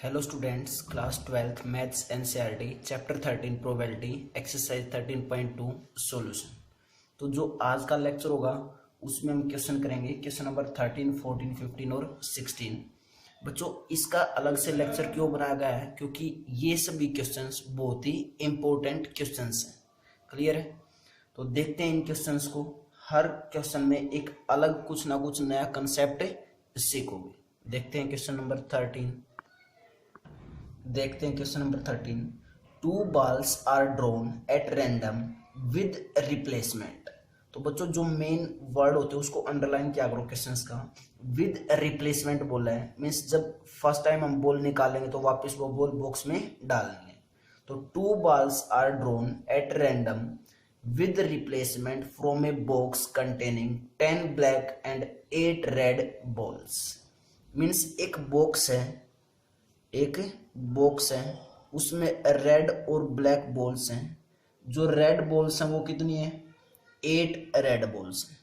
Hello students, class 12th maths NCERT chapter 13 probability exercise 13.2 solution. तो जो आज का लेक्चर होगा उसमें हम क्वेश्चन करेंगे, क्वेश्चन नंबर 13, 14, 15 और 16। बच्चों, इसका अलग से लेक्चर क्यों बनाया गया है? क्योंकि ये सभी क्वेश्चंस बहुत ही इंपॉर्टेंट क्वेश्चंस हैं। क्लियर है? तो देखते हैं इन क्वेश्चंस को। हर क्वेश्चन में एक अलग कुछ ना कुछ नया कंसेप्ट सीखोगे। देखते हैं क्वेश्चन नंबर 13। देखते हैं question number 13। Two balls are drawn at random with replacement. तो बच्चों, जो मेन वर्ड होते हैं उसको अंडरलाइन किया करो क्वेश्चंस का। विद रिप्लेसमेंट बोला है, मीन्स जब फर्स्ट टाइम हम बॉल निकालेंगे तो वापस वो बॉल बॉक्स में डालेंगे। तो two balls are drawn at random with replacement from a box containing 10 black and 8 red balls. Means एक बॉक्स है, उसमें रेड और ब्लैक बॉल्स हैं। जो रेड बॉल्स हैं वो कितनी है? 8 रेड बॉल्स हैं।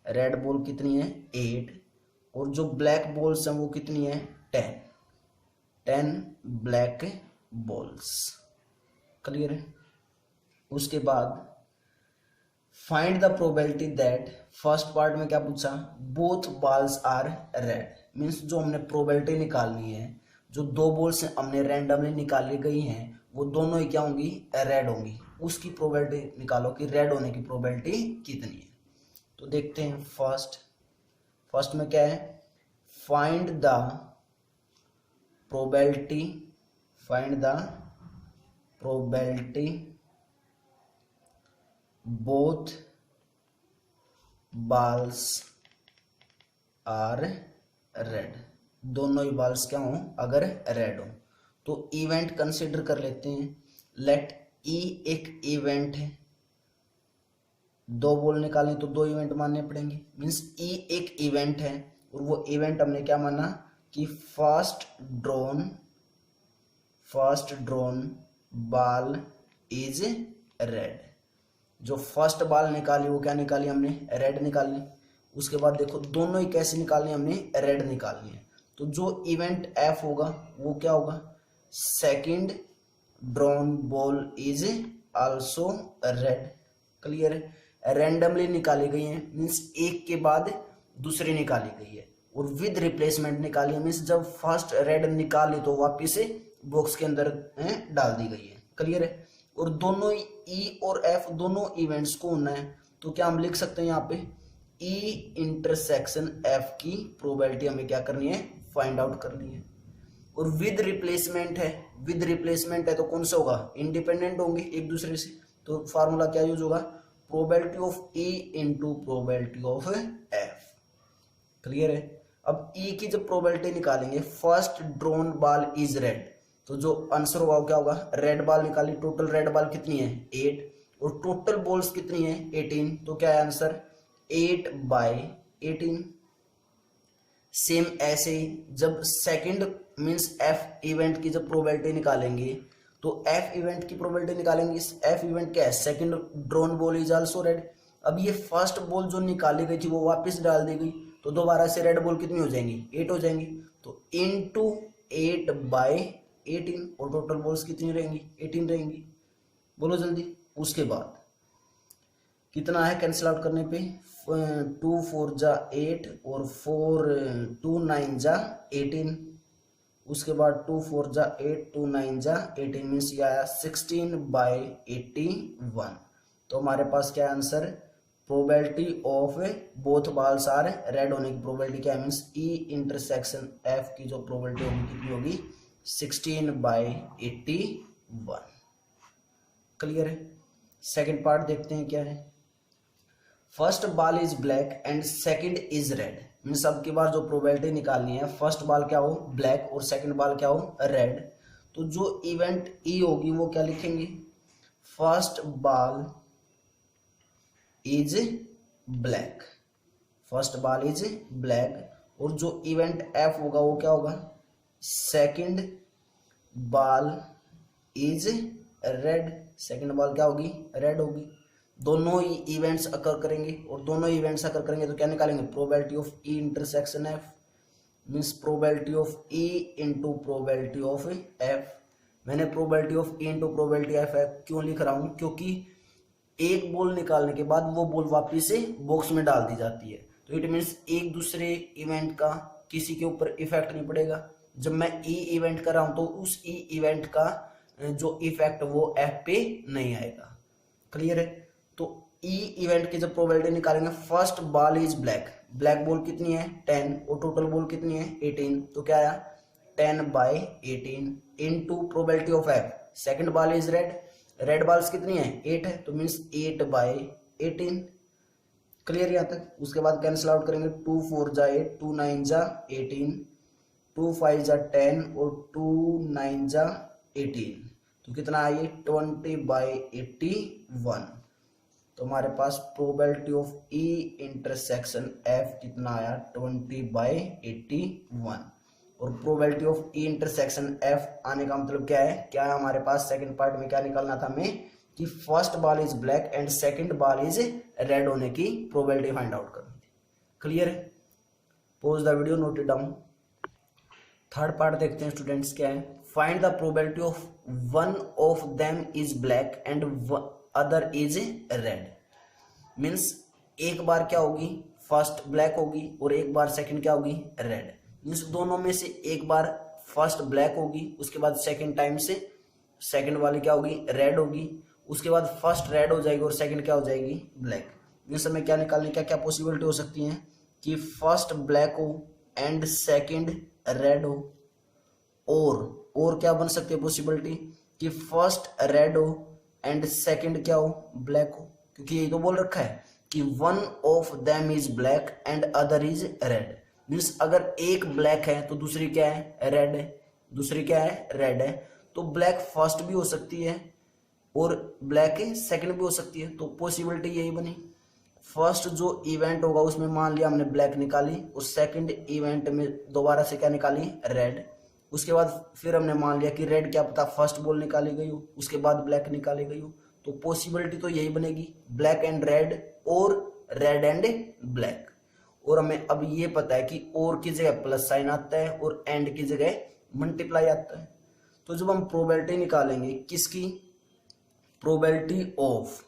रेड बॉल कितनी है? 8। और जो ब्लैक बॉल्स हैं वो कितनी है? 10 ब्लैक बॉल्स। क्लियर है? उसके बाद find the probability that, first part में क्या पूछा? Both balls are red. Means जो हमने प्रोबेबिलिटी निकालनी है, जो दो बॉल्स हमने रैंडमली निकाली गई हैं वो दोनों ही क्या होंगी? रेड होंगी। उसकी प्रोबेबिलिटी निकालो कि रेड होने की प्रोबेबिलिटी कितनी है। तो देखते हैं। फर्स्ट में क्या है? Find the probability both balls are red. दोनों ही बॉल्स क्या हो? अगर रेड हो। तो इवेंट कंसीडर कर लेते हैं। लेट ई एक इवेंट है। दो बॉल निकालनी तो दो इवेंट मानने पड़ेंगे। मीन्स ई एक इवेंट है और वो इवेंट हमने क्या माना कि first drawn ball is red. जो फर्स्ट बॉल निकाली वो क्या निकाली हमने? रेड निकाली। उसके बाद देखो दोनों ही कैसे निकालनी? हमने रेड निकालनी है। तो जो इवेंट एफ होगा वो क्या होगा? Second drawn ball is also red. Clear है? रैंडमली निकाली गई है, मीन्स एक के बाद दूसरी निकाली गई है। और विद रिप्लेसमेंट निकाली है, मीन्स जब फर्स्ट रेड निकाली तो वापिस से बॉक्स के अंदर डाल दी गई है। क्लियर है? और दोनों ई और एफ दोनों इवेंट्स को होना है। तो क्या हम लिख सकते हैं यहाँ पे? ई इंटरसेक्शन एफ की प्रोबेबिलिटी हमें क्या करनी है? फाइंड आउट करनी है। और विद रिप्लेसमेंट है तो कौन सा होगा? इंडिपेंडेंट होंगे एक दूसरे से। तो फार्मूला क्या यूज होगा? Probability of E into probability of F. Clear है? अब ई की जब प्रोबेबिलिटी निकालेंगे, first drawn ball is red, तो जो आंसर होगा वो क्या होगा? रेड बॉल निकाली। टोटल रेड बॉल कितनी है? 8। और टोटल बॉल्स कितनी है? 18। तो क्या है आंसर? 8/18। सेम ऐसे ही जब सेकंड मींस एफ इवेंट की जब प्रोबेबिलिटी निकालेंगे तो एफ इवेंट की प्रोबेबिलिटी निकालेंगे। एफ इवेंट क्या है? Second drawn ball is also red. अब ये फर्स्ट बॉल जो निकाली गई थी वो वापस डाल दी गई, तो दोबारा से रेड बॉल कितनी हो जाएंगी? 8 हो जाएंगी। तो इंटू 8/18। और टोटल बॉल्स कितनी रहेंगी? 18 रहेंगी। बोलो जल्दी। उसके बाद कितना है कैंसिल आउट करने पे? 2 4 जा 8 और 4 2 9 जा 18। उसके बाद 2 4 जा 8 2 9 जा 18 मीन्स ये आया 16/81। तो हमारे पास क्या answer? Probability of both balls are red होने की प्रोबेबिलिटी क्या है? मीन्स ई इंटरसेक्शन एफ की जो प्रोबेबिलिटी होगी कितनी होगी? 16/81। क्लियर है? सेकेंड पार्ट देखते हैं क्या है। First ball is black and second is red. Means अब की बार जो प्रोबेबिलिटी निकालनी है, फर्स्ट बॉल क्या हो? ब्लैक और सेकंड बॉल क्या हो? रेड। तो जो इवेंट ई होगी वो क्या लिखेंगे? First ball is black. First ball is black. और जो इवेंट एफ होगा वो क्या होगा? Second ball is red. Second ball क्या होगी? रेड होगी। दोनों ही इवेंट्स अकर करेंगे और दोनों इवेंट्स अकर करेंगे तो क्या निकालेंगे? Probability of E intersection F. Means probability of E into probability of F. मैंने probability of E into probability of F क्यों लिख रहा हूँ, क्योंकि एक बॉल निकालने के बाद वो बॉल वापिस से बॉक्स में डाल दी जाती है, तो इट मीन्स एक दूसरे इवेंट का किसी के ऊपर इफेक्ट नहीं पड़ेगा। जब मैं ई इवेंट कर रहा हूं तो उस ई इवेंट का जो इफेक्ट वो एफ पे नहीं आएगा। क्लियर है? तो ई इवेंट की जब प्रोबेबिलिटी निकालेंगे, first ball is black, black ball कितनी है 10 और टोटल बॉल कितनी है 18, तो क्या आया 10/18 into probability of F. Second ball is red, red balls कितनी है 8 है, तो मीन्स 8/18। क्लियर यहाँ तक? उसके बाद कैंसिल आउट करेंगे, 2 4 जा 8, 2 9 जा 18, 2 5 जा 10 और 2 9 जा 18, तो कितना आइए 20/81। तो हमारे पास probability of E intersection F कितना आया 20/81। और probability of E intersection F आने का मतलब क्या है, क्या है हमारे पास सेकंड पार्ट में क्या निकालना था हमें, कि first ball is black and second ball is red होने की प्रोबेबिलिटी फाइंड आउट करनी थी। क्लियर है? Pause the video, note it down. Third part देखते हैं स्टूडेंट्स, क्या है, find the probability of one of them is black and other is red. Means एक बार क्या होगी फर्स्ट ब्लैक होगी और एक बार सेकंड क्या होगी रेड। मीन्स दोनों में से एक बार फर्स्ट ब्लैक होगी, उसके बाद सेकंड टाइम से सेकंड वाली क्या होगी रेड होगी, उसके बाद फर्स्ट रेड हो जाएगी और सेकंड क्या हो जाएगी ब्लैक। मीन्स हमें क्या निकालने, क्या क्या पॉसिबिलिटी हो सकती है कि फर्स्ट ब्लैक हो एंड सेकंड रेड हो, और क्या बन सकती है पॉसिबिलिटी कि फर्स्ट रेड हो एंड सेकंड क्या हो ब्लैक हो, क्योंकि ये तो बोल रखा है कि one of them is black and other is red. Means अगर एक ब्लैक है तो दूसरी क्या है रेड है, दूसरी क्या है रेड है, तो ब्लैक फर्स्ट भी हो सकती है और ब्लैक सेकंड भी हो सकती है। तो पॉसिबिलिटी यही बनी, फर्स्ट जो इवेंट होगा उसमें मान लिया हमने ब्लैक निकाली और सेकंड इवेंट में दोबारा से क्या निकाली रेड, उसके बाद फिर हमने मान लिया कि रेड क्या पता फर्स्ट बॉल निकाली गई हो, उसके बाद ब्लैक निकाली गई हो, तो पॉसिबिलिटी तो यही बनेगी ब्लैक एंड रेड और रेड एंड ब्लैक। और हमें अब ये पता है कि और की जगह प्लस साइन आता है और एंड की जगह मल्टीप्लाई आता है। तो जब हम प्रोबेबिलिटी निकालेंगे किसकी, probability of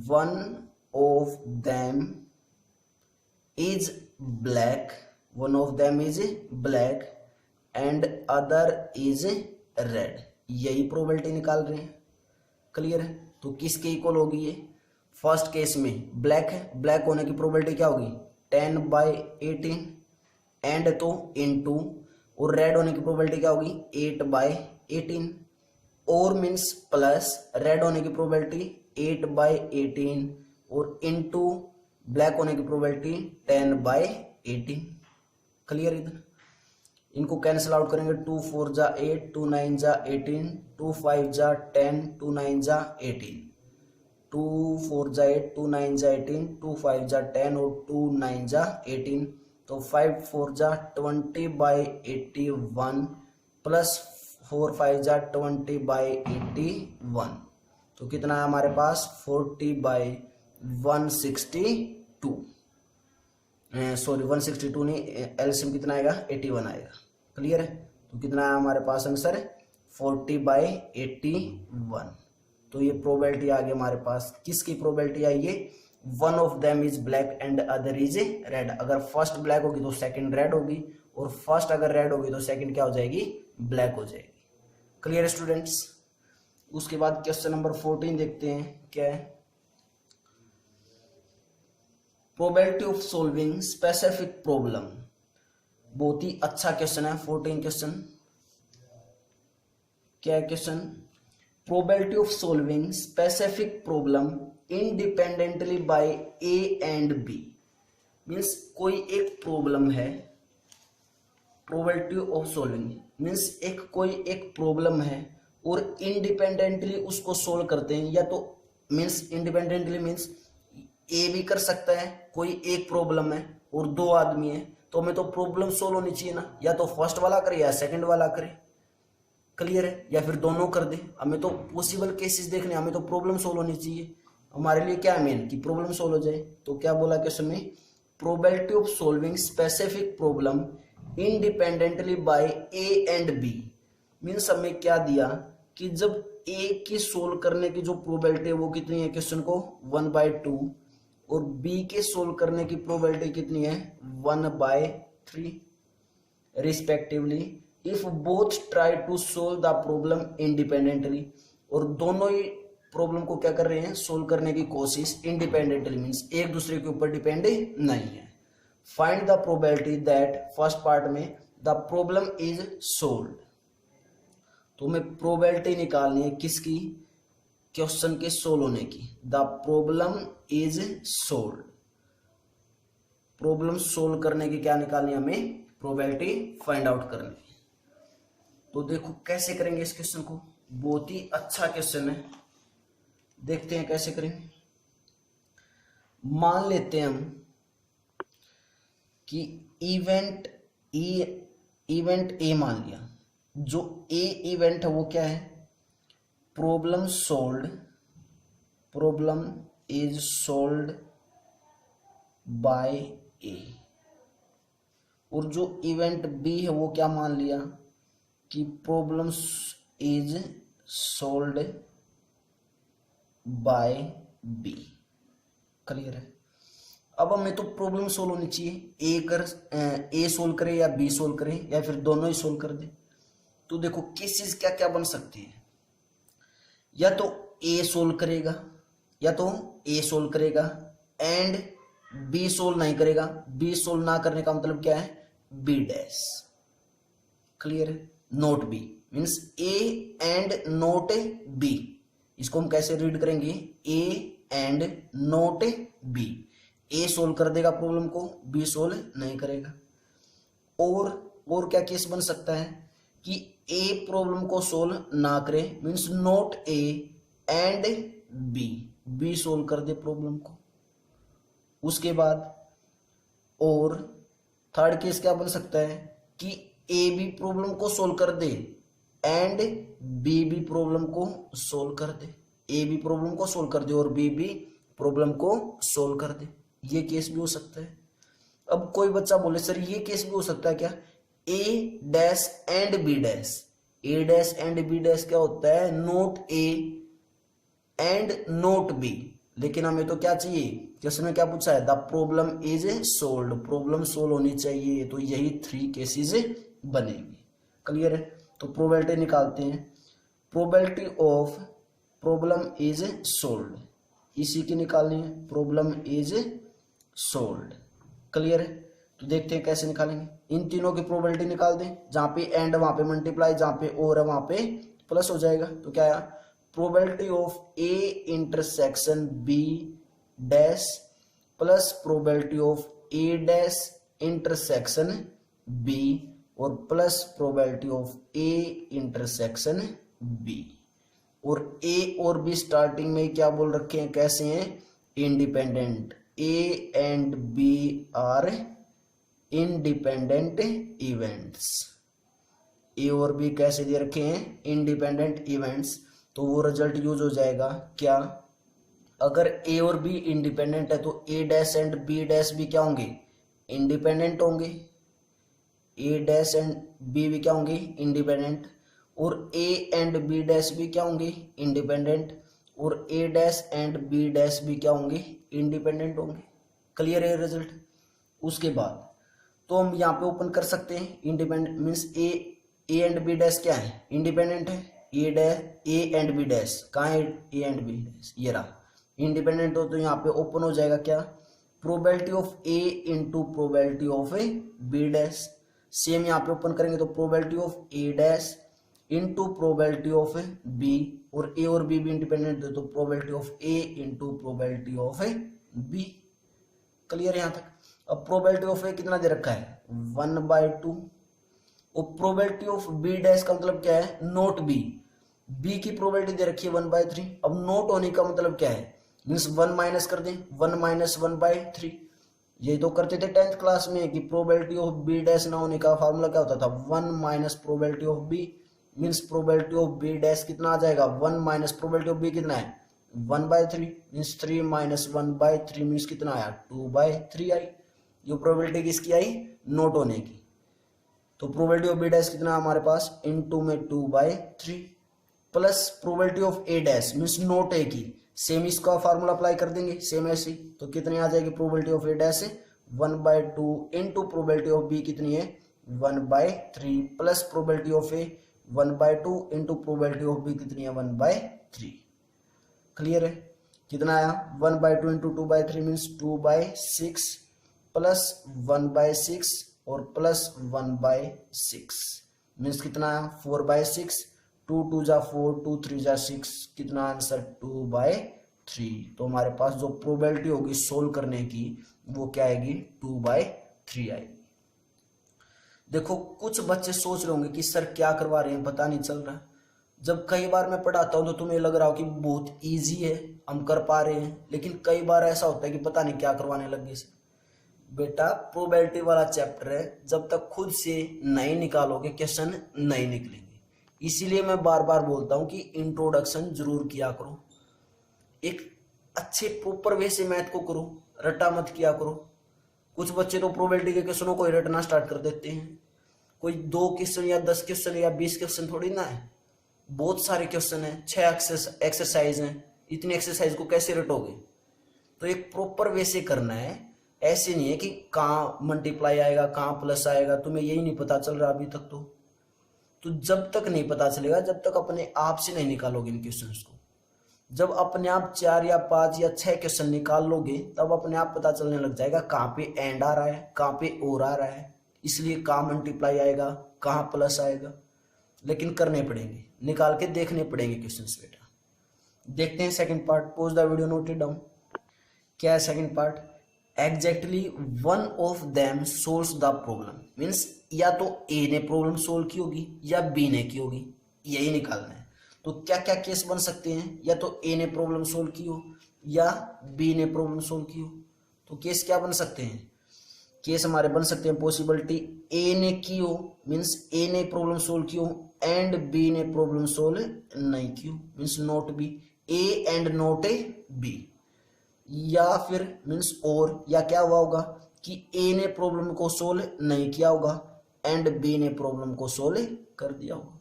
one of them is black, one of them is black and other is red, यही प्रोबेबिलिटी निकाल रहे हैं। क्लियर है? तो किसके इक्वल होगी ये, फर्स्ट केस में ब्लैक है, ब्लैक होने की प्रोबेबिलिटी क्या होगी 10/18 एंड तो इनटू, और रेड होने की प्रोबेबिलिटी क्या होगी 8/18 और मीन्स प्लस रेड होने की प्रोबेबिलिटी 8/18 और इनटू ब्लैक होने की प्रोबेबिलिटी 10/18। क्लियर? इधर इनको कैंसिल आउट करेंगे, 2 4 जा 8, 2 9 जा 18, 2 5 जा 10, 2 9 जा 18, 2 4 जा 8, 2 9 जा 18, 2 5 जा 10 और 2 9 जा 18, तो 5 4 जा 20/81 प्लस 4 5 जा 20/81, तो कितना है हमारे पास 40/162, सॉरी 162 नहीं, एलसीएम कितना आएगा 81 आएगा। क्लियर है? तो कितना है हमारे पास आंसर 40/81। तो ये प्रोबेबिलिटी आ गई हमारे पास, किसकी प्रोबेबिलिटी आई ये, one of them is black and other is red. अगर फर्स्ट ब्लैक होगी तो सेकंड रेड होगी और फर्स्ट अगर रेड होगी तो सेकंड क्या हो जाएगी ब्लैक हो जाएगी। Clear students? उसके बाद क्वेश्चन नंबर 14 देखते हैं, क्या है, probability of solving specific problem. बहुत ही अच्छा क्वेश्चन है 14 क्वेश्चन। क्या है question, probability of solving specific problem independently by A and B. Means कोई एक प्रॉब्लम है, प्रोबेबिलिटी ऑफ सॉल्विंग मीन्स कोई एक प्रॉब्लम है और इंडिपेंडेंटली उसको सोल्व करते हैं, या तो मीन्स इंडिपेंडेंटली मीन्स ए भी कर सकता है, कोई एक प्रॉब्लम है और दो आदमी है, तो हमें तो प्रॉब्लम सोल्व होनी चाहिए ना, या तो फर्स्ट वाला करे या सेकंड वाला करे। क्लियर है? या फिर दोनों कर दे, हमें तो पॉसिबल केसेस देखने, हमें तो प्रॉब्लम सोल्व होनी चाहिए। हमारे लिए क्या मेन कि प्रॉब्लम सोल्व हो जाए। तो क्या बोला क्वेश्चन में, probability of solving specific problem independently by A and B. Means हमें क्या दिया कि जब ए की सोल्व करने की जो प्रोबेबिलिटी है वो कितनी है क्वेश्चन को 1/2 और बी के सोल्व करने की प्रोबेबिलिटी कितनी है 1/3 respectively if both try to solve the problem independently. और दोनों ही प्रॉब्लम को क्या कर रहे हैं सोल्व करने की कोशिश इंडिपेंडेंटली मीन्स एक दूसरे के ऊपर डिपेंड नहीं है। Find the probability that first part में द प्रॉब्लम इज सोल्व्ड। तो हमें प्रोबेबिलिटी निकालनी है किसकी क्वेश्चन के सोल्व होने की। The problem is solved, problem solve करने की क्या निकालनी है हमें प्रोबेबिलिटी फाइंड आउट करनी है। तो देखो कैसे करेंगे इस क्वेश्चन को, बहुत ही अच्छा क्वेश्चन है, देखते हैं कैसे करेंगे। मान लेते हैं हम कि इवेंट ए मान लिया। जो ए इवेंट है वो क्या है problem solved, problem is solved by A. और जो इवेंट बी है वो क्या मान लिया कि problem is solved by B. Clear है। अब हमें तो प्रॉब्लम सोल्व होनी चाहिए, ए सोल्व करे या बी सोल्व करे या फिर दोनों ही सोल्व कर दे। तो देखो केसेस क्या क्या बन सकती है, या तो ए सोल्व करेगा या तो ए सोल्व करेगा एंड बी सोल्व नहीं करेगा। बी सोल्व ना करने का मतलब क्या है बी डैश। क्लियर है। Not B means A and not B. इसको हम कैसे रीड करेंगे A and not B. A solve कर देगा प्रॉब्लम को, बी सोल्व नहीं करेगा। और क्या केस बन सकता है कि ए प्रॉब्लम को सोल्व ना करे means not A and B solve कर दे प्रॉब्लम को। उसके बाद और थर्ड केस क्या बन सकता है कि ए भी प्रॉब्लम को सोल्व कर दे एंड बी भी प्रॉब्लम को सोल्व कर दे। ए भी प्रॉब्लम को सोल्व कर दे और बी भी प्रॉब्लम को सोल्व कर दे, ये केस भी हो सकता है। अब कोई बच्चा बोले सर ये केस भी हो सकता है क्या, A dash and B dash. A dash and B dash क्या होता है not A and not B. लेकिन हमें तो क्या चाहिए जिसमें क्या पूछा है the problem is solved, problem solve होनी चाहिए। तो यही 3 केसेस बनेंगे। क्लियर है। तो प्रोबेबिलिटी निकालते हैं। Probability of problem is solved, इसी की निकालनी है प्रॉब्लम इज सोल्व्ड। क्लियर है। तो देखते हैं कैसे निकालेंगे। इन तीनों की प्रोबेबिलिटी निकाल दें, जहां पे एंड वहां पे मल्टीप्लाई, जहां पे और है वहां पे प्लस हो जाएगा। तो क्या है probability of A intersection B dash plus probability of A dash intersection B और plus probability of A intersection B. और ए और बी स्टार्टिंग में क्या बोल रखे हैं कैसे हैं independent. A and B are independent events. A और बी कैसे दे रखे हैं इंडिपेंडेंट इवेंट्स। तो वो रिजल्ट यूज हो जाएगा क्या, अगर ए और बी इंडिपेंडेंट है तो ए डैश एंड बी डैश भी क्या होंगे इंडिपेंडेंट होंगे। ए डैश एंड बी भी क्या होंगे इंडिपेंडेंट। और ए एंड बी डैश भी क्या होंगे इंडिपेंडेंट। और ए डैश एंड बी डैश भी क्या होंगे इंडिपेंडेंट होंगे। क्लियर है रिजल्ट। उसके बाद तो हम यहाँ पे ओपन कर सकते हैं independent means A and B dash क्या है इंडिपेंडेंट है। ए एंड बी डैश कहाँ है ए एंड बी डैश ये रहा इंडिपेंडेंट हो। तो यहाँ पे ओपन हो जाएगा क्या probability of A into probability of A B dash. Same यहाँ पे ओपन करेंगे तो probability of A dash into probability of B. और ए और बी भी इंडिपेंडेंट है तो probability of A into probability of B. Clear है यहाँ तक। अब प्रोबेबिलिटी ऑफ ए कितना दे रखा है 1/2 और प्रोबेबिलिटी ऑफ बी डैश का मतलब क्या है नोट बी। बी की प्रोबेबिलिटी दे रखी है 1/3। अब नोट होने का मतलब क्या है मीन्स 1 माइनस कर दें 1 माइनस 1/3। ये तो करते थे 10th क्लास में कि प्रोबेबिलिटी ऑफ बी डैश ना होने का फार्मूला क्या होता था 1 minus probability of B means probability of B dash कितना आ जाएगा 1 माइनस प्रोबेबिलिटी ऑफ बी कितना है 1/3 मीन्स 3 माइनस 1/3 मीन्स कितना आया 2/3 आई। ये प्रोबेबिलिटी किसकी आई नोट होने की। तो प्रोबेबिलिटी ऑफ बी डैश कितना हमारे पास, इनटू में 2/3 plus probability of A dash means not A की, सेम इसका फार्मूला अप्लाई कर देंगे सेम ऐसी, तो कितनी आ जाएगी probability of A dash 1/2 into probability of B कितनी है 1/3 plus probability of A 1/2 into probability of B कितनी है 1/3। क्लियर है, कितना आया 1/2 इंटू 2/3 मीन्स 2/6 प्लस 1/6 और प्लस 1/6 मीन्स कितना आया 4/6, 2 2 जा 4, 2 3 जा 6, कितना आंसर 2/3। तो हमारे पास जो प्रोबेबिलिटी होगी सोल्व करने की वो क्या आएगी 2/3 आएगी। देखो कुछ बच्चे सोच रहे होंगे कि सर क्या करवा रहे हैं पता नहीं चल रहा, जब कई बार मैं पढ़ाता हूं तो तुम्हें लग रहा हो कि बहुत इजी है हम कर पा रहे हैं, लेकिन कई बार ऐसा होता है कि पता नहीं क्या करवाने लगे से। बेटा प्रोबेबिलिटी वाला चैप्टर है, जब तक खुद से नहीं निकालोगे क्वेश्चन नहीं निकलेंगे, इसीलिए मैं बार बार बोलता हूं कि इंट्रोडक्शन जरूर किया करो, एक अच्छे प्रॉपर वे से मैथ को करो, रटा मत किया करो। कुछ बच्चे तो प्रोबेबिलिटी के क्वेश्चनों को रटना स्टार्ट कर देते हैं, कोई 2 क्वेश्चन या 10 क्वेश्चन या 20 क्वेश्चन थोड़ी ना है, बहुत सारे क्वेश्चन है, 6 एक्सरसाइज हैं, इतनी एक्सरसाइज को कैसे रटोगे। तो एक प्रॉपर वे से करना है, ऐसे नहीं है कि कहाँ मल्टीप्लाई आएगा कहाँ प्लस आएगा, तुम्हें यही नहीं पता चल रहा अभी तक। तो जब तक नहीं पता चलेगा, जब तक अपने आप से नहीं निकालोगे इन क्वेश्चंस को, जब अपने आप 4 या 5 या 6 क्वेश्चन निकाल लोगे तब अपने आप पता चलने लग जाएगा कहाँ पे एंड आ रहा है कहाँ पे और आ रहा है, इसलिए कहाँ मल्टीप्लाई आएगा कहाँ प्लस आएगा, लेकिन करने पड़ेंगे, निकाल के देखने पड़ेंगे क्वेश्चंस बेटा। देखते हैं second part, pause the video, note it down. क्या है second part, exactly one of them solves the problem, means या तो ए ने प्रॉब्लम सोल्व की होगी या बी ने की होगी, यही निकालना है। तो क्या क्या केस बन सकते हैं, या तो ए ने प्रॉब्लम सोल्व की हो या बी ने प्रॉब्लम सोल्व की हो। तो केस क्या बन सकते हैं, केस हमारे बन सकते हैं पॉसिबिलिटी ए ने की हो मीन्स ए ने प्रॉब्लम सोल्व की हो एंड बी ने प्रॉब्लम सोल्व नहीं की हो means not B, A and not A B, या फिर मीन्स और, या क्या हुआ होगा कि ए ने प्रॉब्लम को सोल्व नहीं किया होगा एंड बी ने प्रॉब्लम को सोल्व कर दिया होगा।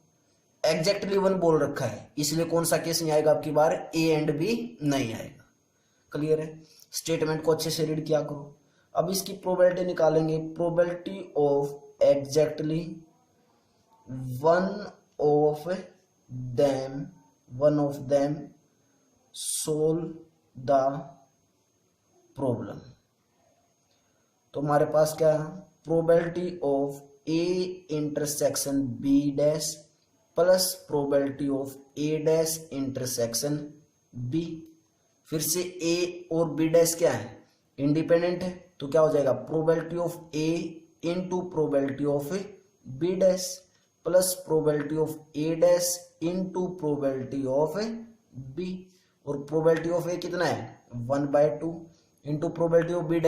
एग्जैक्टली वन बोल रखा है इसलिए कौन सा केस नहीं आएगा आपकी बार, ए एंड बी नहीं आएगा। क्लियर है, स्टेटमेंट को अच्छे से रीड किया करो। अब इसकी प्रोबेबिलिटी निकालेंगे, probability of exactly one of them solve the problem. तो हमारे पास क्या है, probability of A intersection B dash plus probability of A dash intersection B. फिर से ए और बी डैश क्या है, इंडिपेंडेंट है, तो क्या हो जाएगा probability of A into probability of B dash plus probability of A dash into probability of B. और प्रोबेबिलिटी ऑफ ए कितना है 1/2 into probability of B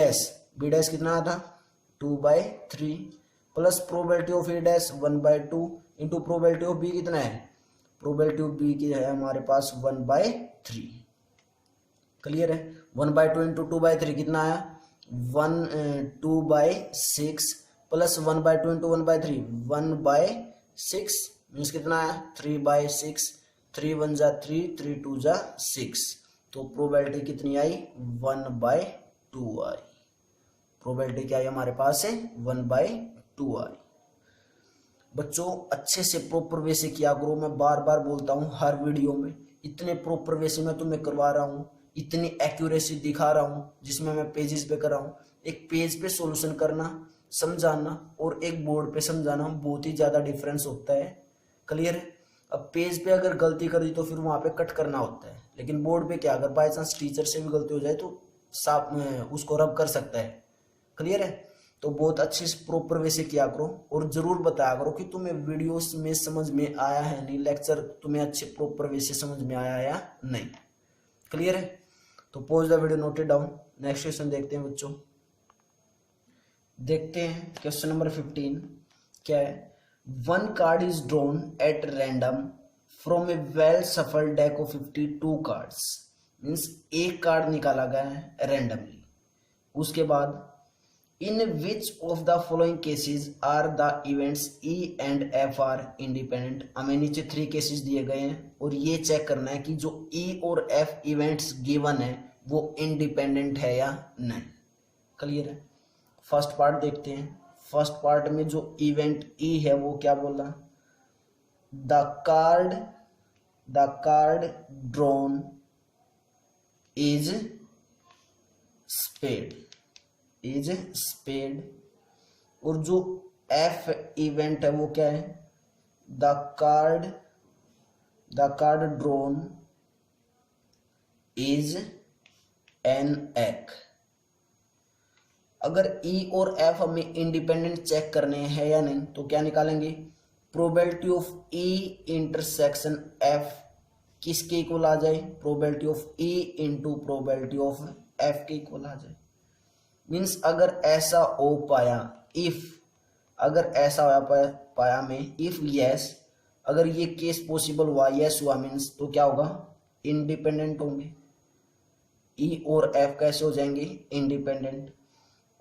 dash कितना था 2/3 plus probability of A dash 1/2 into probability of B कितना है, probability of B की है हमारे पास 1/3। क्लियर है, 1/2 इंटू 2/3 कितना आया 2/6 प्लस 1/2 इंटू 1/3 1/6 मीन्स कितना आया 3/6, 3 1 जा 3, 3 2 जा 6, तो प्रोबेबिलिटी कितनी आई 1/2 आई। प्रोबेबिलिटी क्या आई हमारे पास है 1/2 आई। बच्चों अच्छे से प्रॉपर वे से किया करो, मैं बार बार बोलता हूँ हर वीडियो में, इतने प्रॉपर वे से मैं तुम्हें करवा रहा हूँ, इतनी एक्यूरेसी दिखा रहा हूँ जिसमें मैं पेजेस पे कर रहा हूँ। एक पेज पे सॉल्यूशन करना समझाना और एक बोर्ड पे समझाना बहुत ही ज़्यादा डिफरेंस होता है। क्लियर है, अब पेज पे अगर गलती कर दी तो फिर वहाँ पे कट करना होता है, लेकिन बोर्ड पे क्या, अगर बाई चांस टीचर से भी गलती हो जाए तो साफ उसको रब कर सकता है। क्लियर है, तो बहुत अच्छे से प्रॉपर वे से किया करो और जरूर बताया करो कि तुम्हें वीडियोस में समझ में आया है नहीं, लेक्चर तुम्हें अच्छे प्रॉपर वे से समझ में आया या नहीं। क्लियर है, तो pause the video, note it down. Next question देखते हैं बच्चों, देखते हैं क्वेश्चन नंबर 15 क्या है। One card is drawn at random from a well shuffled deck of 52 cards, means एक कार्ड निकाला गया है रैंडमली, उसके बाद in which of the following cases are the events E and F are independent. हमें नीचे 3 केसेस दिए गए हैं और ये चेक करना है कि जो ई और एफ इवेंट्स गिवन है वो इंडिपेंडेंट है या नहीं। क्लियर है। फर्स्ट पार्ट देखते हैं। फर्स्ट पार्ट में जो इवेंट ई है वो क्या बोला, the card drawn is spade. और जो एफ इवेंट है वो क्या है, the card drawn is an ace. अगर ई और एफ हमें इंडिपेंडेंट चेक करने हैं या नहीं तो क्या निकालेंगे, probability of E intersection F किसके इक्वल आ जाए, probability of E into probability of F के इक्वल आ जाए। मीन्स अगर ऐसा हो पाया, अगर ऐसा हो पाया में इफ यस, अगर ये केस पॉसिबल हुआ, यस हुआ मीन्स तो क्या होगा, इंडिपेंडेंट होंगे। ई और एफ कैसे हो जाएंगे, इंडिपेंडेंट।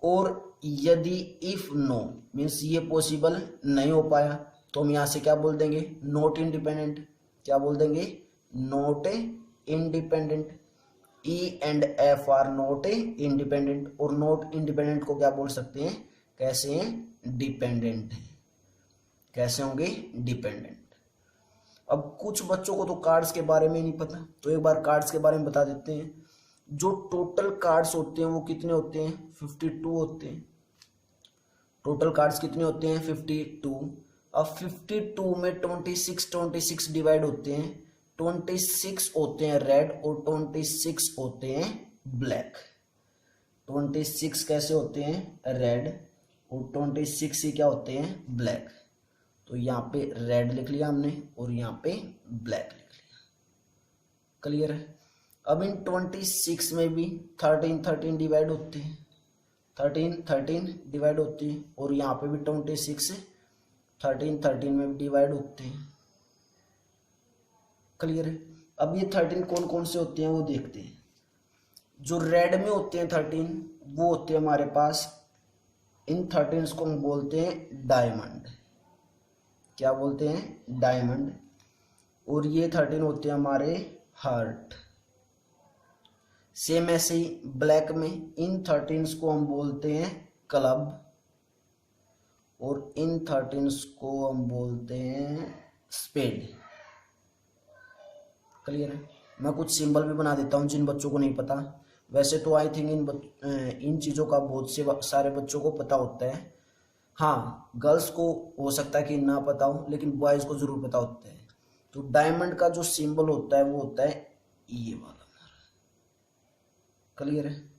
और यदि इफ नो मीन्स ये पॉसिबल नहीं हो पाया तो हम यहां से क्या बोल देंगे, नॉट इंडिपेंडेंट। क्या बोल देंगे, not independent. E and F are not independent. और नॉट इंडिपेंडेंट को क्या बोल सकते हैं, कैसे हैं, डिपेंडेंट है। कैसे होंगे, डिपेंडेंट। अब कुछ बच्चों को तो कार्ड्स के बारे में नहीं पता, तो एक बार कार्ड्स के बारे में बता देते हैं। जो टोटल कार्ड्स होते हैं वो कितने होते हैं, 52 होते हैं। टोटल कार्ड्स कितने होते हैं, 52। अब 52 में 26 डिवाइड होते हैं। 26 होते हैं रेड और 26 होते हैं ब्लैक। 26 कैसे होते हैं, रेड, और 26 ही क्या होते हैं, ब्लैक। तो यहाँ पे रेड लिख लिया हमने और यहाँ पे ब्लैक लिख लिया। क्लियर है। अब इन 26 में भी 13 डिवाइड होते हैं, 13 डिवाइड होती है। और यहाँ पे भी 26 13 में भी डिवाइड होते हैं। क्लियर है। अब ये 13 कौन कौन से होते हैं वो देखते हैं। जो रेड में होते हैं 13 वो होते हैं हमारे पास, इन 13 को हम बोलते हैं डायमंड। क्या बोलते हैं, डायमंड। और ये 13 होते हैं हमारे हार्ट। सेम ऐसे ही ब्लैक में इन 13 को हम बोलते हैं क्लब और इन 13 को हम बोलते हैं स्पेड। क्लियर है। मैं कुछ सिंबल भी बना देता हूं जिन बच्चों को नहीं पता। वैसे तो आई थिंक इन चीज़ों का बहुत से सारे बच्चों को पता होता है। हाँ, गर्ल्स को हो सकता है कि ना पता हो, लेकिन बॉयज़ को ज़रूर पता होता है। तो डायमंड का जो सिंबल होता है वो होता है ये वाला। क्लियर है।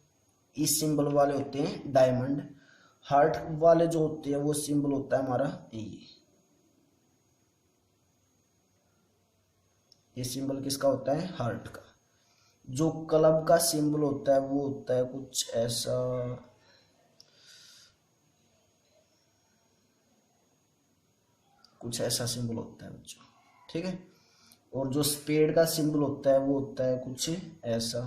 इस सिंबल वाले होते हैं डायमंड। हार्ट वाले जो होते हैं वो सिंबल होता है हमारा ये सिंबल किसका होता है, हार्ट का। जो क्लब का सिंबल होता है वो होता है कुछ ऐसा सिंबल होता है बच्चों, ठीक है। और जो स्पेड का सिंबल होता है वो होता है कुछ ऐसा।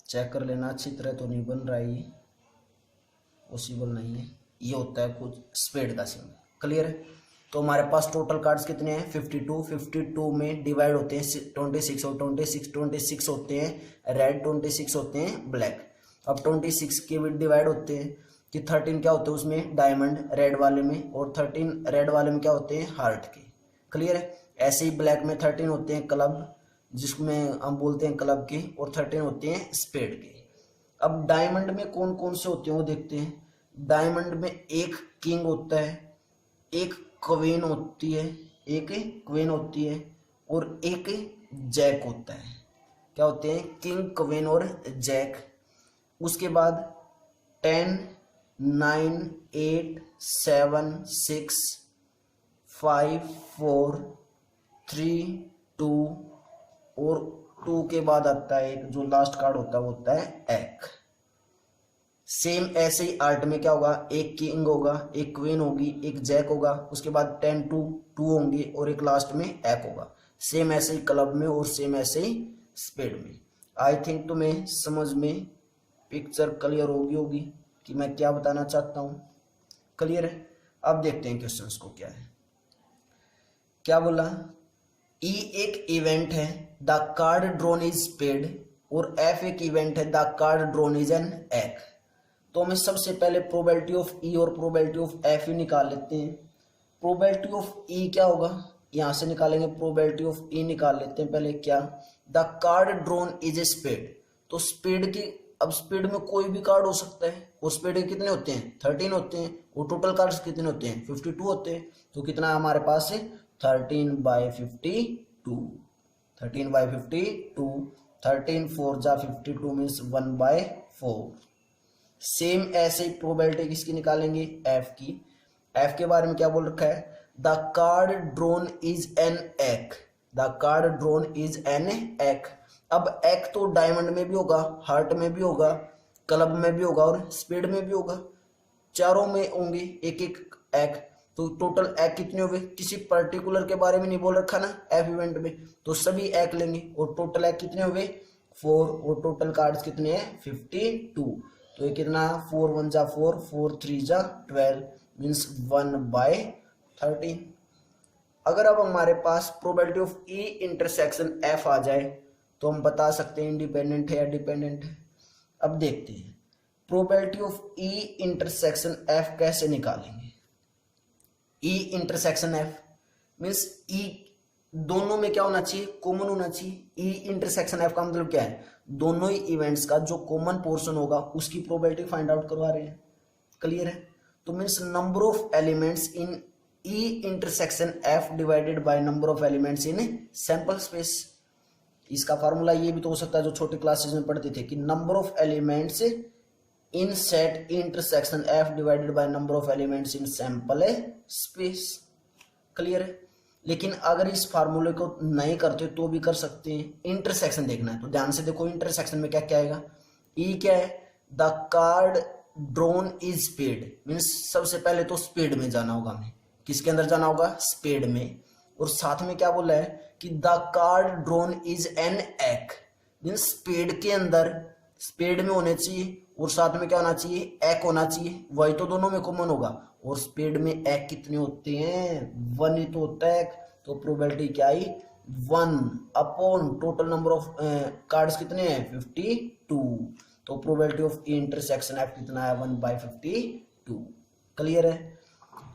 चेक कर लेना अच्छी तरह, तो नहीं बन रहा है ये, पॉसिबल नहीं है। ये होता है कुछ स्पेड का सिंबल। क्लियर है। तो हमारे पास टोटल कार्ड्स कितने हैं, 52 में डिवाइड होते हैं 26 और 26 होते हैं रेड, 26 होते हैं ब्लैक। अब 26 के भी डिवाइड होते हैं कि 13 क्या होते हैं उसमें, डायमंड रेड वाले में, और 13 रेड वाले में क्या होते हैं, हार्ट के। क्लियर है। ऐसे ही ब्लैक में 13 होते हैं क्लब, जिसमें हम बोलते हैं क्लब के, और 13 होते हैं स्पेड के। अब डायमंड में कौन कौन से होते हैं वो देखते हैं। डायमंड में एक किंग होता है, एक क्वीन होती है, और एक जैक होता है। क्या होते हैं, किंग, क्वीन और जैक। उसके बाद 10 9 8 7 6 5 4 3 2 और 2 के बाद आता है एक, जो लास्ट कार्ड होता है वो होता है एक। सेम ऐसे ही आर्ट में क्या होगा, एक किंग होगा, एक क्वीन होगी, एक जैक होगा, उसके बाद 10 2 होंगे और एक लास्ट में एक होगा। सेम ऐसे ही क्लब में और सेम ऐसे ही स्पेड में। आई थिंक तुम्हें समझ में पिक्चर क्लियर होगी कि मैं क्या बताना चाहता हूं। क्लियर है? अब देखते हैं क्वेश्चंस को क्या है। क्या बोला? ई एक इवेंट है, the card drawn is paid, और एफ एक इवेंट है, the card drawn is an एक्। तो हमें सबसे पहले प्रोबेबिलिटी ऑफ ई और प्रोबेबिलिटी ऑफ एफ ही निकाल लेते हैं। प्रोबेबिलिटी ऑफ ई क्या होगा, यहां से निकालेंगे। प्रोबेबिलिटी ऑफ ई निकाल लेते हैं पहले। क्या? The card drawn is a spade. तो स्पेड की, अब स्पेड में कोई भी कार्ड हो सकता है, और स्पेड के कितने होते हैं? 13 होते हैं, और टोटल कार्ड्स कितने होते हैं? 52 होते हैं। तो कितना हमारे पास है? 13/52। 13/52। 13 4 जा 52 मीन्स 1/4। सेम ऐसे ही प्रोबेबिलिटी किसकी निकालेंगे? एफ की। एफ के बारे में क्या बोल रखा है? The card drawn is an ace. The card drawn is an ace. अब एक् तो डायमंड में भी होगा, हार्ट में भी होगा, क्लब में भी होगा, और स्पेड में भी होगा। चारों में होंगे एक एक एक्। तो टोटल एक् कितने हुए? किसी पर्टिकुलर के बारे में नहीं बोल रखा ना एफ इवेंट में, तो सभी एक् लेंगे, और टोटल एक् कितने हुए? 4, और टोटल कार्ड्स कितने हैं? 52। तो ये कितना? 4 1 जा 4, 4 3 जा 12 मीन्स 1/13। अगर अब हमारे पास probability of E intersection F आ जाए तो हम बता सकते हैं इंडिपेंडेंट है या डिपेंडेंट है। अब देखते हैं probability of E intersection F कैसे निकालेंगे। ई इंटरसेक्शन एफ मीन्स ई दोनों में क्या होना चाहिए? कॉमन होना चाहिए। ई इंटरसेक्शन एफ का मतलब क्या है? दोनों ही इवेंट्स का जो कॉमन पोर्शन होगा उसकी प्रोबेबिलिटी फाइंड आउट करवा रहे हैं। क्लियर है? तो means number of elements in E intersection F divided by number of elements in sample space. इसका फॉर्मूला ये भी तो हो सकता है जो छोटी क्लासेस में पढ़ते थे कि number of elements in set intersection F divided by number of elements in sample space. Clear है? लेकिन अगर इस फार्मूले को नहीं करते तो भी कर सकते हैं। इंटरसेक्शन देखना है तो ध्यान से देखो, इंटरसेक्शन में क्या क्या आएगा? ई क्या है? The card drawn is paid means सबसे पहले तो स्पेड में जाना होगा हमें। किसके अंदर जाना होगा? स्पेड में। और साथ में क्या बोला है कि the card drawn is an एक् मीन्स स्पेड के अंदर, स्पेड में होने चाहिए, और साथ में क्या होना चाहिए? एक् होना चाहिए। वही तो दोनों में कॉमन होगा। और स्पेड में एक् कितने होते हैं? 1 ही तो होता है। तो प्रोबेबिलिटी क्या आई? 1 upon total number of cards कितने हैं? 52। तो प्रोबेबिलिटी ऑफ इंटरसेक्शन एफ कितना है? 1/52। क्लियर है?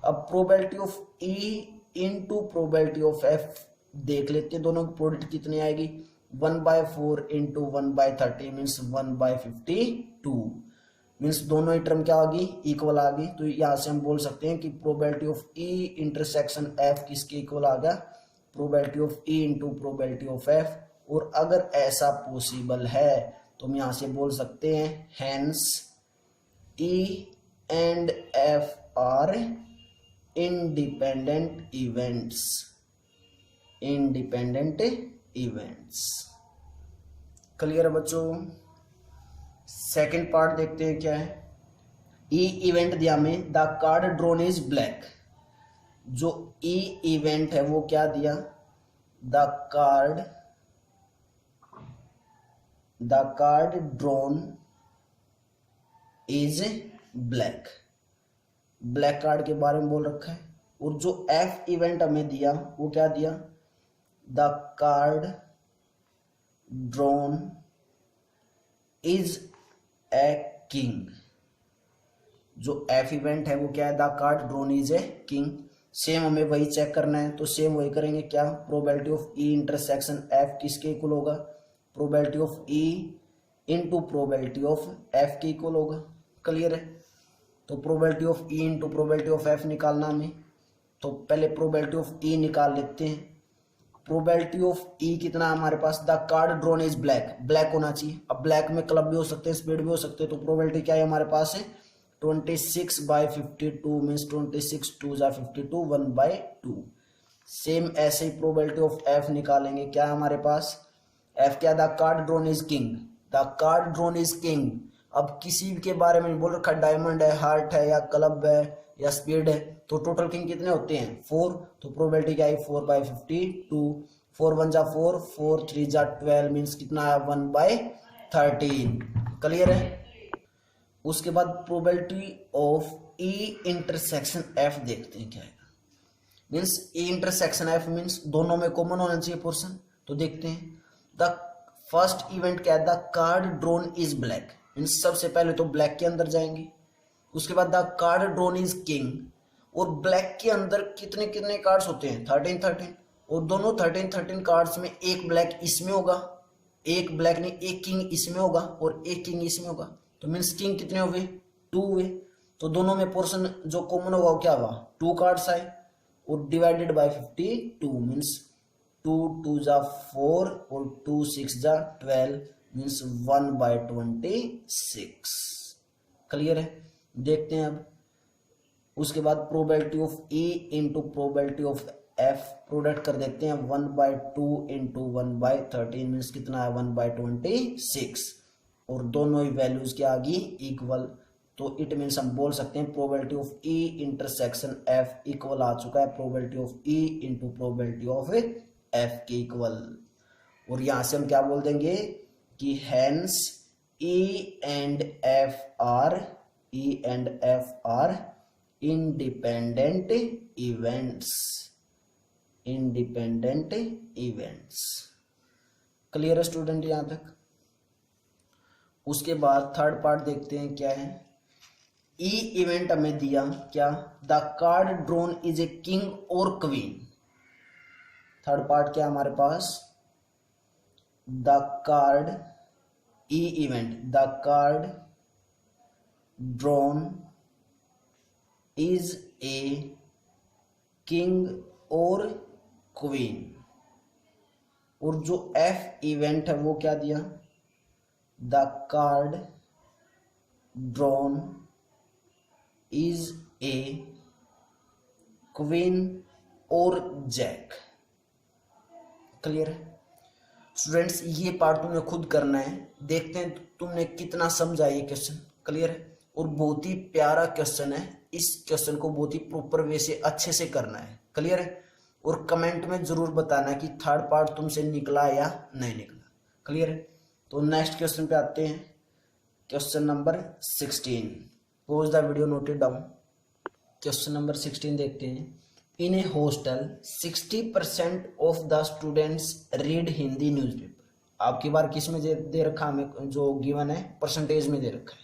अब probability of E into probability of F देख लेते हैं, दोनों की प्रोडक्ट कितनी आएगी? 1/4 इंटू 1/30 मीन्स 1/52 मीन्स दोनों ही टर्म क्या होगी? इक्वल आ गई। तो यहां से हम बोल सकते हैं कि probability of E intersection F किसके इक्वल आ गया? Probability of E into probability of F. और अगर ऐसा पॉसिबल है तो हम यहां से बोल सकते हैं hence E and F are independent events. Independent events. Clear है बच्चों? सेकेंड पार्ट देखते हैं क्या है। ई इवेंट दिया में the card drawn is black. जो ई इवेंट है वो क्या दिया? The card drawn is black. Black card के बारे में बोल रखा है। और जो एफ इवेंट हमें दिया वो क्या दिया? The card drawn is a king. जो एफ इवेंट है वो क्या है? The card drawn is a king. Same हमें वही चेक करना है तो सेम वही करेंगे। क्या? Probability of E intersection F किसके इक्वल होगा? Probability of E into probability of F के इक्वल होगा। क्लियर है? तो probability of E into probability of F निकालना हमें, तो पहले प्रोबेबिलिटी ऑफ ई निकाल लेते हैं। प्रोबेबिलिटी ऑफ ई कितना हमारे पास? The card drawn is black. Black होना चाहिए। अब ब्लैक में क्लब भी हो सकते हैं, स्पेड भी हो सकते हैं। तो प्रोबेबिलिटी क्या है हमारे पास है? 26/52 मीन्स 26 2 जा 52 1/2। सेम ऐसे ही प्रोबेबिलिटी ऑफ एफ निकालेंगे। क्या है हमारे पास? एफ क्या? The card drawn is king. The card drawn is king. अब किसी के बारे में नहीं बोल रखा, डायमंड है, हार्ट है, या क्लब है, या स्पीड है। तो टोटल किंग कितने होते हैं? 4। तो प्रोबेबिलिटी क्या है? 4/52 4 1 जा 4, 4 3 जा 12 मीन्स कितना आया 1/13। क्लियर है। उसके बाद probability of E intersection F देखते हैं क्या है। मीन्स ई इंटरसेक्शन एफ मीन्स दोनों में कॉमन होना चाहिए पोर्शन। तो देखते हैं द फर्स्ट इवेंट क्या है, the card drawn is black means सबसे पहले तो ब्लैक के अंदर जाएंगे। उसके बाद the card drawn is king, और ब्लैक के अंदर कितने कितने कार्ड्स होते हैं 13 13, और दोनों 13 13 कार्ड्स में एक ब्लैक इसमें होगा, एक ब्लैक नहीं एक किंग इसमें होगा और एक किंग इसमें होगा। तो मीन्स किंग कितने हो गए 2 हुए। तो दोनों में पोर्शन जो कॉमन होगा वो क्या हुआ 2 कार्ड्स आए और डिवाइडेड बाय 52 मीन्स 2 2 जा 4 और 2 6 जा 12 मीन्स 1/26। क्लियर है। देखते हैं अब उसके बाद probability of A into probability of F product कर देते हैं 1/2 इंटू 1/13 मीन्स कितना है 1/26, और दोनों ही वैल्यूज क्या आ गई इक्वल। तो इट मीन्स हम बोल सकते हैं probability of E intersection F equal आ चुका है probability of E into probability of F के इक्वल। और यहां से हम क्या बोल देंगे कि hence E and F are independent events. Clear है स्टूडेंट यहां तक। उसके बाद थर्ड पार्ट देखते हैं क्या है। ई इवेंट हमें दिया क्या, the card drawn is a king और क्वीन। थर्ड पार्ट क्या हमारे पास, the card E event the card drawn is a king और क्वीन, और जो एफ इवेंट है वो क्या दिया, the card drawn is a queen और जैक। क्लियर है स्टूडेंट्स। ये पार्ट तुम्हें खुद करना है, देखते हैं तुमने कितना समझा ये क्वेश्चन। क्लियर है, और बहुत ही प्यारा क्वेश्चन है, इस क्वेश्चन को बहुत ही प्रॉपर वे से अच्छे से करना है। क्लियर है, और कमेंट में जरूर बताना कि थर्ड पार्ट तुमसे निकला या नहीं निकला। क्लियर है, तो नेक्स्ट क्वेश्चन पे आते हैं, question number 16। Pause the video, note it down. Question number 16 देखते हैं। In a hostel 60% of the students read Hindi newspaper. आपकी बार किस में दे रखा हमें, जो गिवन है परसेंटेज में दे रखा है।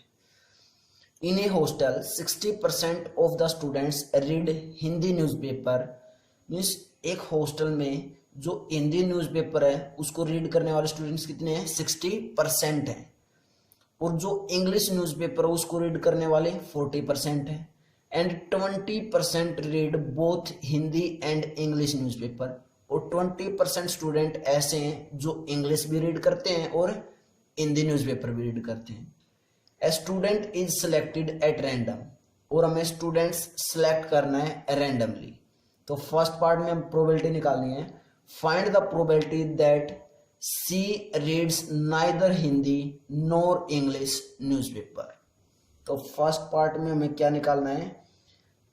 In a hostel 60% of the students read Hindi newspaper means एक हॉस्टल में जो हिंदी न्यूज़पेपर है उसको रीड करने वाले स्टूडेंट्स कितने हैं 60% हैं, और जो इंग्लिश न्यूज़पेपर है उसको रीड करने वाले 40% हैं, and 20% read both Hindi and English newspaper, और 20% स्टूडेंट ऐसे हैं जो इंग्लिश भी रीड करते हैं और हिंदी न्यूज़पेपर भी रीड करते हैं। A student is selected at random, और हमें स्टूडेंट्स सेलेक्ट करना है रैंडमली। तो फर्स्ट पार्ट में हम प्रोबेबिलिटी निकालनी है, find the probability that C reads neither Hindi nor English newspaper. तो फर्स्ट पार्ट में हमें क्या निकालना है,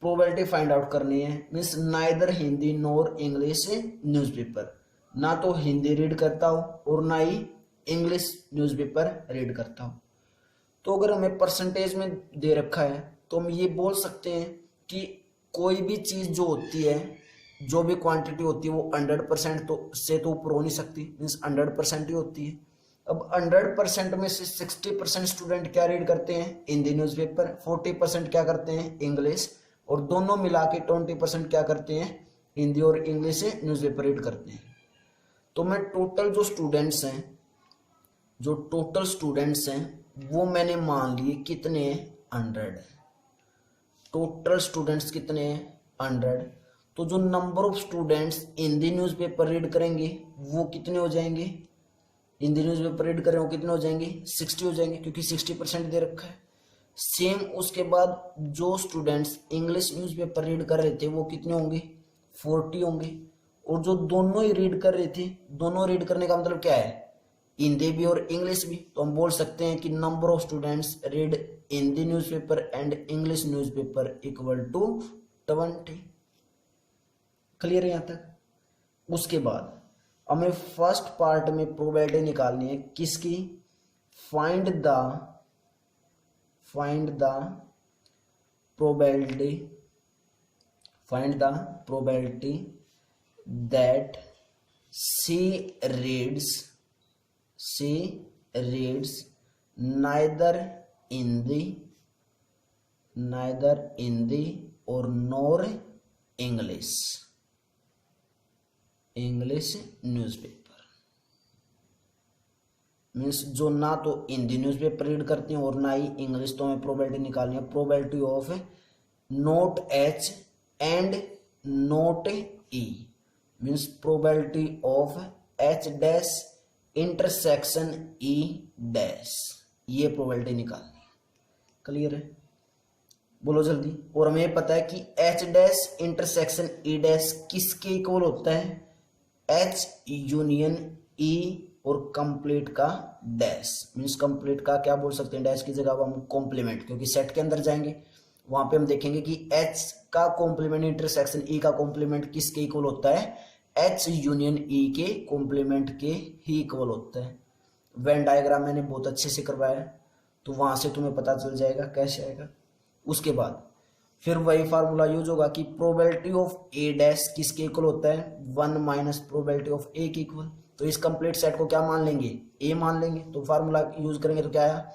प्रोबेबिलिटी फाइंड आउट करनी है, means neither Hindi nor English newspaper, ना तो हिंदी रीड करता हो और ना ही इंग्लिश न्यूज़पेपर रीड करता हो। तो अगर हमें परसेंटेज में दे रखा है तो हम ये बोल सकते हैं कि कोई भी चीज़ जो होती है, जो भी क्वांटिटी होती है वो 100% तो से तो ऊपर हो नहीं सकती, मीन्स 100% ही होती है। अब 100% में से 60% स्टूडेंट क्या रीड करते हैं हिंदी न्यूज़पेपर, 40% क्या करते हैं इंग्लिश, और दोनों मिला के 20% क्या करते हैं हिंदी और इंग्लिश न्यूज़पेपर रीड करते हैं। तो मैं टोटल जो स्टूडेंट्स हैं वो मैंने मान लिए कितने 100, टोटल स्टूडेंट्स कितने 100। तो जो number of students Hindi newspaper read करेंगे वो कितने हो जाएंगे, हिंदी न्यूज़पेपर रीड करें वो कितने हो जाएंगे 60 हो जाएंगे, क्योंकि 60% दे रखा है। सेम उसके बाद जो स्टूडेंट्स इंग्लिश न्यूज़पेपर रीड कर रहे थे वो कितने होंगे 40 होंगे, और जो दोनों ही रीड कर रहे थे, दोनों रीड करने का मतलब क्या है हिंदी भी और इंग्लिश भी, तो हम बोल सकते हैं कि number of students read Hindi newspaper and English newspaper equal to 20। Clear है यहां तक। उसके बाद हमें फर्स्ट पार्ट में प्रोबेबिलिटी निकालनी है किसकी, find the probability that she reads neither Hindi or nor English newspaper. Means जो ना तो हिंदी न्यूज़पेपर रीड करते हैं और ना ही इंग्लिश। तो हमें प्रोबेबिलिटी निकालनी है, probability of naught h and note E, means probability of H dash intersection E dash, ये प्रोबेबिलिटी निकालनी है। क्लियर है, बोलो जल्दी। और हमें पता है कि H dash intersection E dash किसके इक्वल होता है, एच यूनियन ई और कंप्लीट का डैश। मीन्स कंप्लीट का क्या बोल सकते हैं, डैश की जगह हम कॉम्प्लीमेंट, क्योंकि सेट के अंदर जाएंगे वहां पे हम देखेंगे कि एच का कॉम्प्लीमेंट इंटरसेक्शन ई का कॉम्प्लीमेंट किसके इक्वल होता है, एच यूनियन ई के कॉम्प्लीमेंट के ही इक्वल होता है। वेन डायग्राम मैंने बहुत अच्छे से करवाया है, तो वहां से तुम्हें पता चल जाएगा कैसे आएगा। उसके बाद फिर वही फार्मूला यूज होगा कि प्रोबेबिलिटी ऑफ ए डैश किसके इक्वल होता है, 1 माइनस प्रोबेबिलिटी ऑफ ए के इक्वल। तो इस कंप्लीट सेट को क्या मान लेंगे, ए मान लेंगे। तो फार्मूला यूज करेंगे तो क्या आया,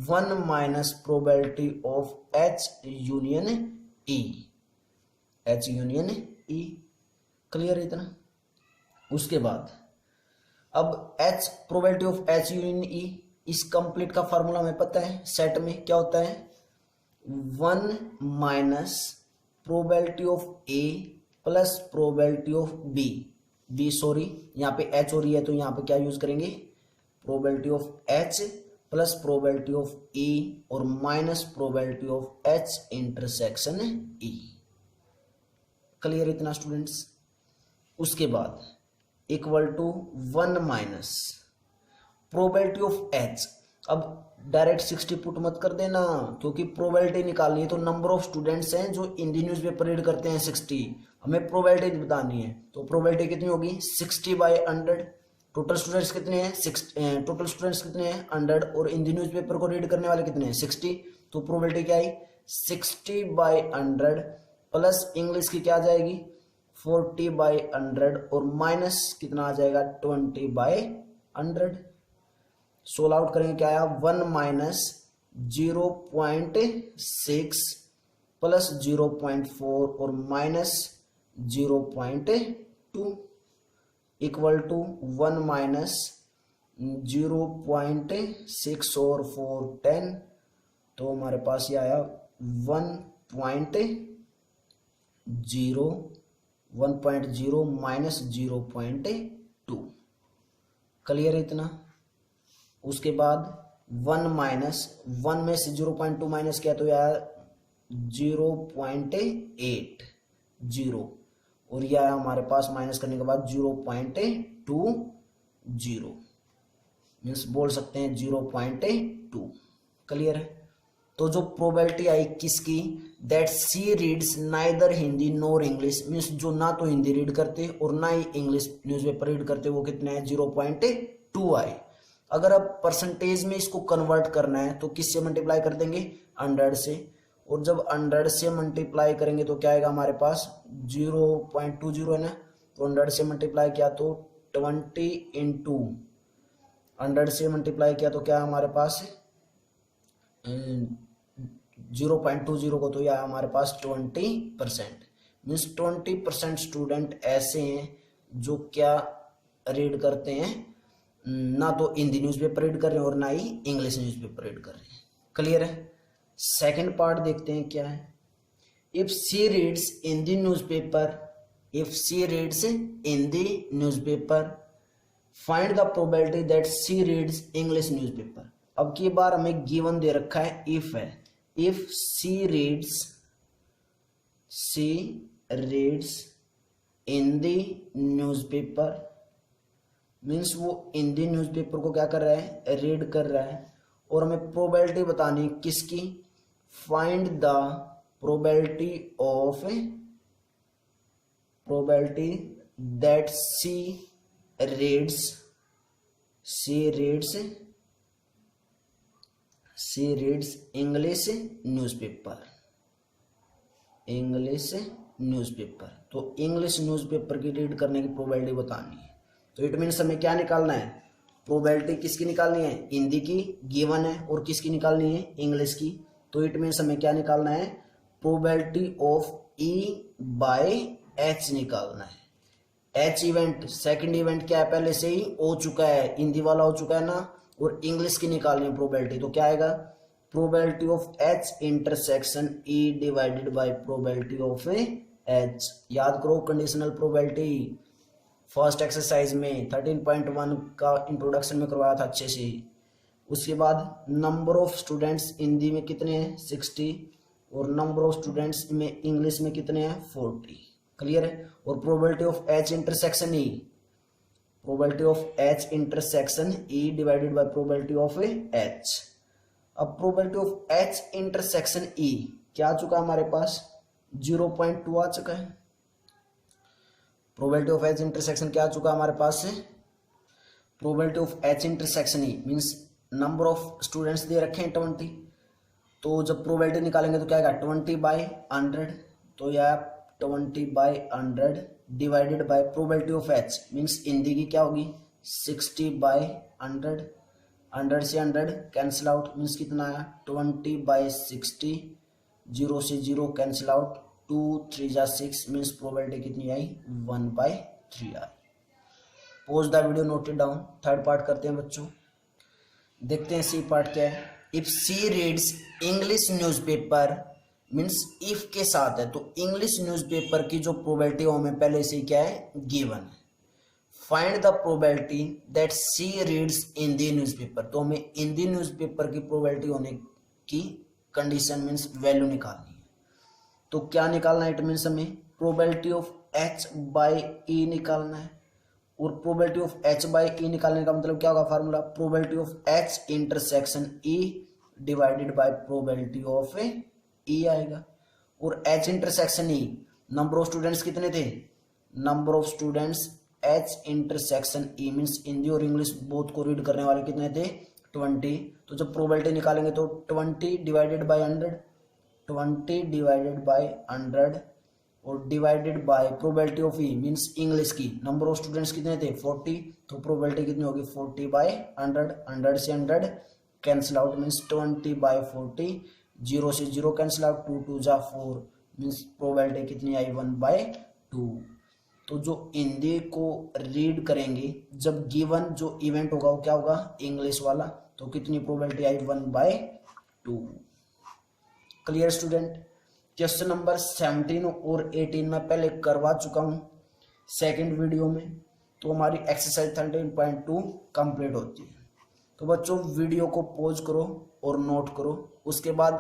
1 minus probability of H union E, H union E. Clear है इतना। उसके बाद अब H probability of H union E, इस कंप्लीट का फार्मूला हमें पता है, सेट में क्या होता है, 1 minus probability of A plus probability of B sorry यहाँ पे एच हो रही है तो यहाँ पे क्या यूज करेंगे, probability of H plus probability of E और minus probability of H intersection E. Clear इतना स्टूडेंट्स। उसके बाद equal to 1 minus probability of H. अब डायरेक्ट 60 पुट मत कर देना, क्योंकि प्रोबेबिलिटी निकालनी है तो नंबर ऑफ स्टूडेंट्स हैं जो हिंदी न्यूज़पेपर रीड करते हैं 60, हमें प्रोबेबिलिटी बतानी है। तो प्रोबेबिलिटी कितनी होगी, 60/100। टोटल स्टूडेंट्स कितने हैं, 100 और हिंदी न्यूज़पेपर को रीड करने वाले कितने हैं, 60। तो प्रोबेबिलिटी क्या आई, 60/100 प्लस इंग्लिश की क्या आ जाएगी, 40/100 और माइनस कितना आ जाएगा, 20/100। सोल्व आउट करेंगे क्या आया, 1 माइनस 0.6 प्लस 0.4 और माइनस 0.2 इक्वल टू 1 माइनस 0.6 और 4 10। तो हमारे पास ये आया 1.0 माइनस 0.2। क्लियर है इतना। उसके बाद 1 माइनस 1 में से 0.2 माइनस किया तो यार 0.80 और यह आया हमारे पास माइनस करने के बाद 0.20 मीन्स बोल सकते हैं 0.2। क्लियर है। तो जो प्रोबेबिलिटी आई किसकी, that C reads neither Hindi nor English, means जो ना तो हिंदी रीड करते और ना ही इंग्लिश न्यूज़पेपर रीड करते, वो कितने हैं, 0.2 आए। अगर अब परसेंटेज में इसको कन्वर्ट करना है तो किससे मल्टीप्लाई कर देंगे, 100 से। और जब 100 से मल्टीप्लाई करेंगे तो क्या आएगा हमारे पास, 0.20 है ना। तो 100 से मल्टीप्लाई किया तो 20 इंटू 100 से मल्टीप्लाई किया तो क्या हमारे पास 0.20 को तो यह हमारे पास 20%। मीन्स 20% स्टूडेंट ऐसे हैं जो क्या रीड करते हैं, ना तो हिंदी न्यूज़पेपर रीड कर रहे हैं और ना ही इंग्लिश न्यूज़पेपर रीड कर रहे हैं। क्लियर है। सेकंड पार्ट देखते हैं क्या है। If C reads Hindi newspaper find the probability that C reads English newspaper. अब की बार हमें गिवन दे रखा है इफ है, if C reads Hindi newspaper, means वो हिंदी न्यूज़पेपर को क्या कर रहा है, रीड कर रहा है। और हमें प्रोबेबिलिटी बतानी किसकी, find the probability that C reads English newspaper. तो इंग्लिश न्यूज़पेपर की रीड करने की प्रोबेबिलिटी बतानी है। तो इट मीन्स हमें क्या निकालना है, प्रोबेबिलिटी किसकी निकालनी है, हिंदी की गिवन है, और किसकी निकालनी है, इंग्लिश की। तो इट मीन्स हमें क्या निकालना है, probability of E by H निकालना है। एच इवेंट सेकंड इवेंट क्या है, पहले से ही हो चुका है, हिंदी वाला हो चुका है ना, और इंग्लिश की निकालनी है प्रोबेबिलिटी। तो क्या आएगा, probability of H intersection E divided by probability of H. याद करो कंडीशनल प्रोबेबिलिटी फर्स्ट एक्सरसाइज में 13.1 का इंट्रोडक्शन में करवाया था अच्छे से। उसके बाद नंबर ऑफ स्टूडेंट्स हिंदी में कितने हैं, 60, और नंबर ऑफ स्टूडेंट्स में इंग्लिश में कितने हैं, 40। क्लियर है। और probability of H intersection E, probability of H intersection E divided by probability of H. अब probability of H intersection E क्या आ चुका है हमारे पास, 0.2 आ चुका है। प्रोबेबिलिटी ऑफ एच इंटरसेक्शन क्या आ चुका है हमारे पास से, probability of H intersection E means number of students they रखे हैं 20। तो जब प्रोबेबिलिटी निकालेंगे तो क्या आएगा, 20/100। तो यह 20/100 divided by probability of H means Hindi की क्या होगी, 60/100। 100 से 100 कैंसिल आउट मीन्स कितना आया, 20/60। 0 से 0 कैंसिल आउट, 2 3 जा 6 मीन्स प्रोबेबिलिटी कितनी आई, 1/3 आई। Pause the video, note it down. Third part करते हैं बच्चों, देखते हैं सी पार्ट क्या है। If C reads English newspaper means if के साथ है, तो इंग्लिश न्यूज़पेपर की जो प्रोबेबिलिटी हमें पहले से क्या है, गिवन है। Find the probability that C reads Hindi newspaper. तो हमें हिंदी न्यूज़पेपर की प्रोबेबिलिटी होने की कंडीशन मीन्स वैल्यू निकालनी है। तो क्या निकालना है, इट मीन्स हमें probability of H by E निकालना है। और probability of H by E निकालने का मतलब क्या होगा, formula probability of H intersection E divided by probability of E आएगा। और H intersection E, number of students कितने थे, number of students H intersection E means Hindi और इंग्लिश बोथ को रीड करने वाले कितने थे, 20। तो जब प्रोबेबिलिटी निकालेंगे तो 20 डिवाइडेड बाय 100, 20 डिवाइडेड बाय 100 और divided by probability of E means English की, नंबर ऑफ स्टूडेंट्स कितने थे, 40। तो प्रोबेबिलिटी कितनी होगी, 40/100। 100 से 100 कैंसिल आउट मीन्स 20/40। 0 से 0 कैंसिल आउट, 2 2 जा 4 मीन्स प्रोबेबिलिटी कितनी आई, 1/2। तो जो हिंदी को रीड करेंगे जब गिवन जो इवेंट होगा वो क्या होगा, इंग्लिश वाला। तो कितनी प्रोबेबिलिटी आई, 1/2। Clear student. क्वेश्चन नंबर 17 और 18 में पहले करवा चुका हूं सेकंड वीडियो में। तो हमारी एक्सरसाइज 13.2 कंप्लीट होती है। तो बच्चों वीडियो को पॉज करो और नोट करो। उसके बाद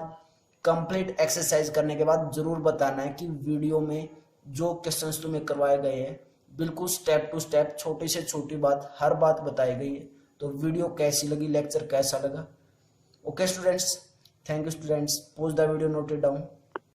कंप्लीट एक्सरसाइज करने के बाद जरूर बताना है कि वीडियो में जो क्वेश्चंस तुम्हें करवाए गए हैं बिल्कुल स्टेप टू स्टेप, छोटी से छोटी बात, हर बात बताई गई है। तो वीडियो कैसी लगी, लेक्चर कैसा लगा। Okay students, thank you students. Pose the video, note it down.